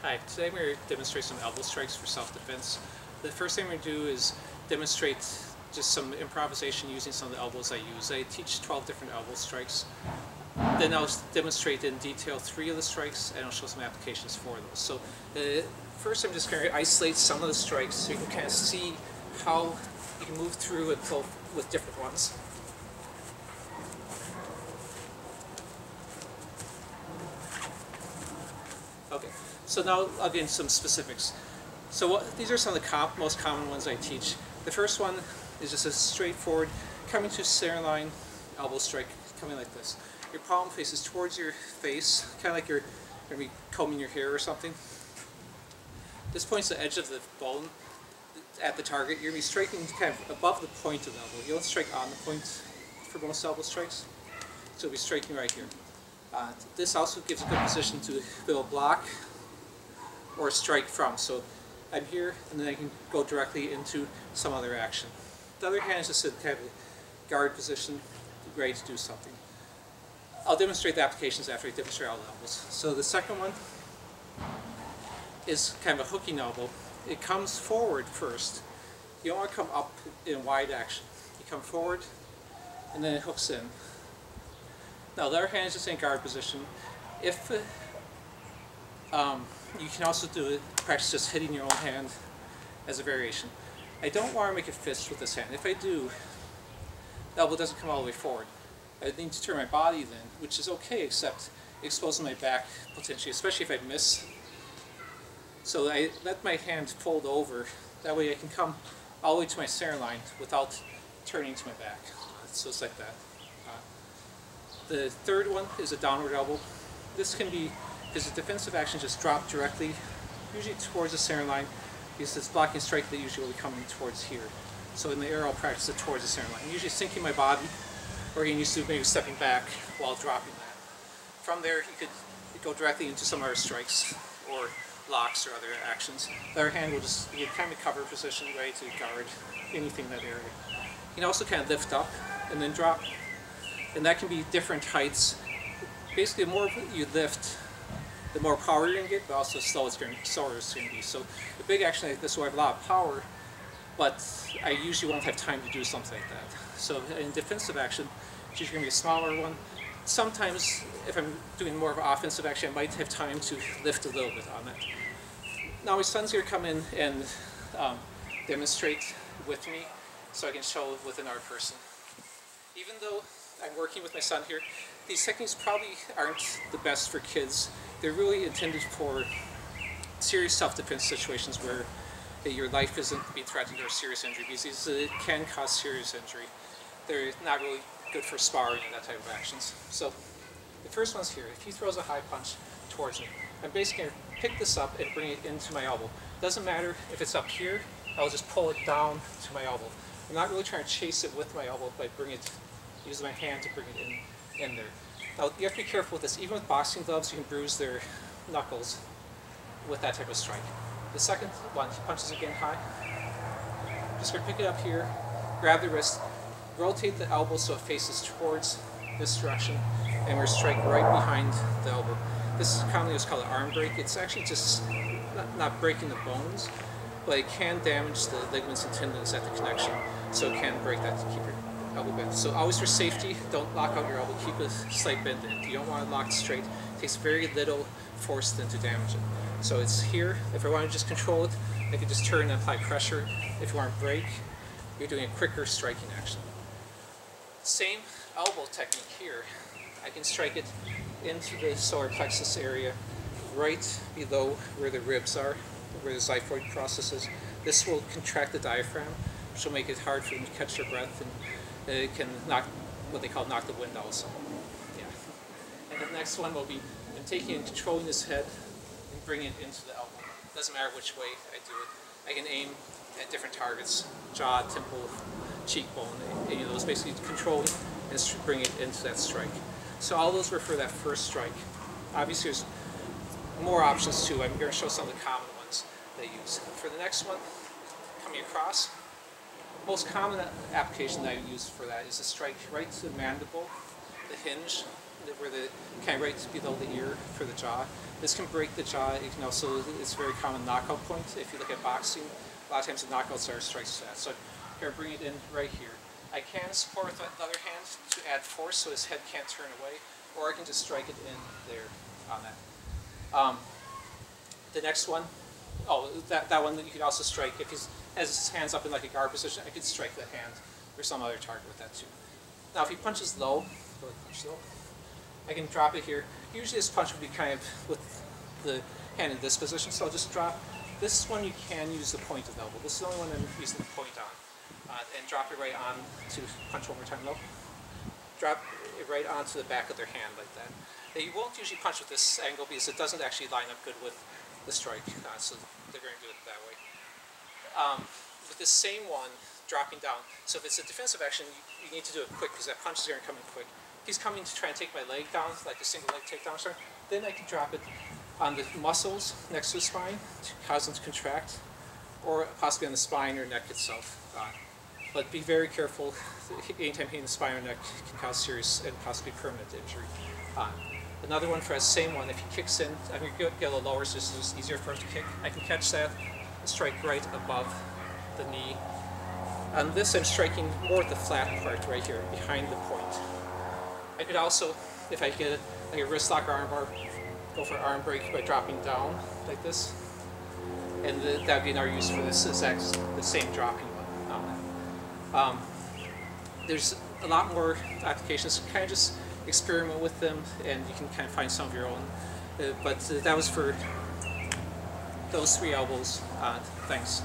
Hi, today I'm going to demonstrate some elbow strikes for self-defense. The first thing I'm going to do is demonstrate just some improvisation using some of the elbows I use. I teach 12 different elbow strikes. Then I'll demonstrate in detail 3 of the strikes, and I'll show some applications for those. So first I'm just going to isolate some of the strikes so you can kind of see how you can move through and pull with different ones. Okay, so now I'll get into some specifics. So these are some of the most common ones I teach. The first one is just a straightforward coming to center line elbow strike, coming like this. Your palm faces towards your face, kind of like you're going to be combing your hair or something. This point's the edge of the bone at the target. You're going to be striking kind of above the point of the elbow. You don't strike on the point for most elbow strikes, so you'll be striking right here. This also gives a good position to build block or strike from. So I'm here, and then I can go directly into some other action. The other hand is just a kind of guard position, ready to do something. I'll demonstrate the applications after I demonstrate all the elbows. So the second one is kind of a hooking elbow. It comes forward first. You don't want to come up in wide action. You come forward, and then it hooks in. Now the other hand is just in guard position. If you can also do it, practice just hitting your own hand as a variation. I don't want to make a fist with this hand. If I do, the elbow doesn't come all the way forward. I need to turn my body then, which is okay, except exposing my back potentially, especially if I miss. So I let my hand fold over. That way I can come all the way to my center line without turning to my back. So it's like that. The third one is a downward elbow. This can be, because the defensive action just drop directly, usually towards the center line, because it's blocking strike that usually will be coming towards here. So in the air I'll practice it towards the center line. I'm usually sinking my body, or you can use to maybe stepping back while dropping that. From there you could go directly into some other strikes, or locks or other actions. The other hand will just be in kind of cover position, ready to guard anything in that area. You can also kind of lift up and then drop. And that can be different heights. Basically, the more you lift, the more power you're going to get, but also slower it's going to be. So a big action like this will have a lot of power, but I usually won't have time to do something like that. So in defensive action, it's usually going to be a smaller one. Sometimes, if I'm doing more of an offensive action, I might have time to lift a little bit on that. Now my son's going to come in and demonstrate with me, so I can show it with another person. Even though I'm working with my son here, these techniques probably aren't the best for kids. They're really intended for serious self-defense situations where your life isn't being threatened or serious injury, because these can cause serious injury. They're not really good for sparring and that type of actions. So the first one's here. If he throws a high punch towards me, I'm basically going to pick this up and bring it into my elbow. Doesn't matter if it's up here, I'll just pull it down to my elbow. I'm not really trying to chase it with my elbow, but use my hand to bring it in there. Now you have to be careful with this. Even with boxing gloves, you can bruise their knuckles with that type of strike. The second one, he punches again high. Just going to pick it up here, grab the wrist, rotate the elbow so it faces towards this direction, and we're strike right behind the elbow. This is commonly what's called an arm break. It's actually just not breaking the bones, but it can damage the ligaments and tendons at the connection, so it can break that to keep your elbow bent. So always for safety, don't lock out your elbow, keep a slight bend in. You don't want to lock it straight. It takes very little force then to damage it. So it's here. If I want to just control it, I can just turn and apply pressure. If you want to break, you're doing a quicker striking action. Same elbow technique here. I can strike it into the solar plexus area, right below where the ribs are, where the xiphoid process is. This will contract the diaphragm, which will make it hard for them to catch their breath, and it can knock what they call knock the wind out of someone. Yeah. And the next one will be I'm taking and controlling this head and bringing it into the elbow. Doesn't matter which way I do it. I can aim at different targets: jaw, temple, cheekbone, any of those. Basically controlling and bring it into that strike. So all those were for that first strike. Obviously there's more options too. I'm going to show some of the common ones they use. For the next one, coming across, most common application that I use for that is a strike right to the mandible, the hinge, where the kind of right below the ear for the jaw. This can break the jaw. It can also, it's a very common knockout point. If you look at boxing, a lot of times the knockouts are strikes to that. So here, bring it in right here. I can support with the other hand to add force so his head can't turn away, or I can just strike it in there on that. The next one, that one that you can also strike. If he has his hands up in like a guard position, I could strike the hand or some other target with that too. Now if he punches low, I can drop it here. Usually this punch would be kind of with the hand in this position, so I'll just drop. This one you can use the point of the elbow. This is the only one I'm using the point on. And drop it right on to punch one more time low. Drop it right onto the back of their hand like that. Now, you won't usually punch with this angle because it doesn't actually line up good with the strike, so they're going to do it that way. With this same one, dropping down, so if it's a defensive action, you need to do it quick because that punch is going to come in quick. If he's coming to try and take my leg down, like a single leg takedown start, then I can drop it on the muscles next to the spine to cause them to contract, or possibly on the spine or neck itself. But be very careful. Anytime hitting the spine or neck can cause serious and possibly permanent injury. Another one for that same one, if he kicks in, I'm going to get a little lower so it's easier for him to kick. I can catch that and strike right above the knee. On this, I'm striking more at the flat part right here, behind the point. I could also, if I get it, like a wrist lock or arm bar, go for arm break by dropping down like this. And that would be another use for this, the same dropping one. There's a lot more applications. Kind of just experiment with them, and you can kind of find some of your own. But that was for those 3 elbows. Thanks.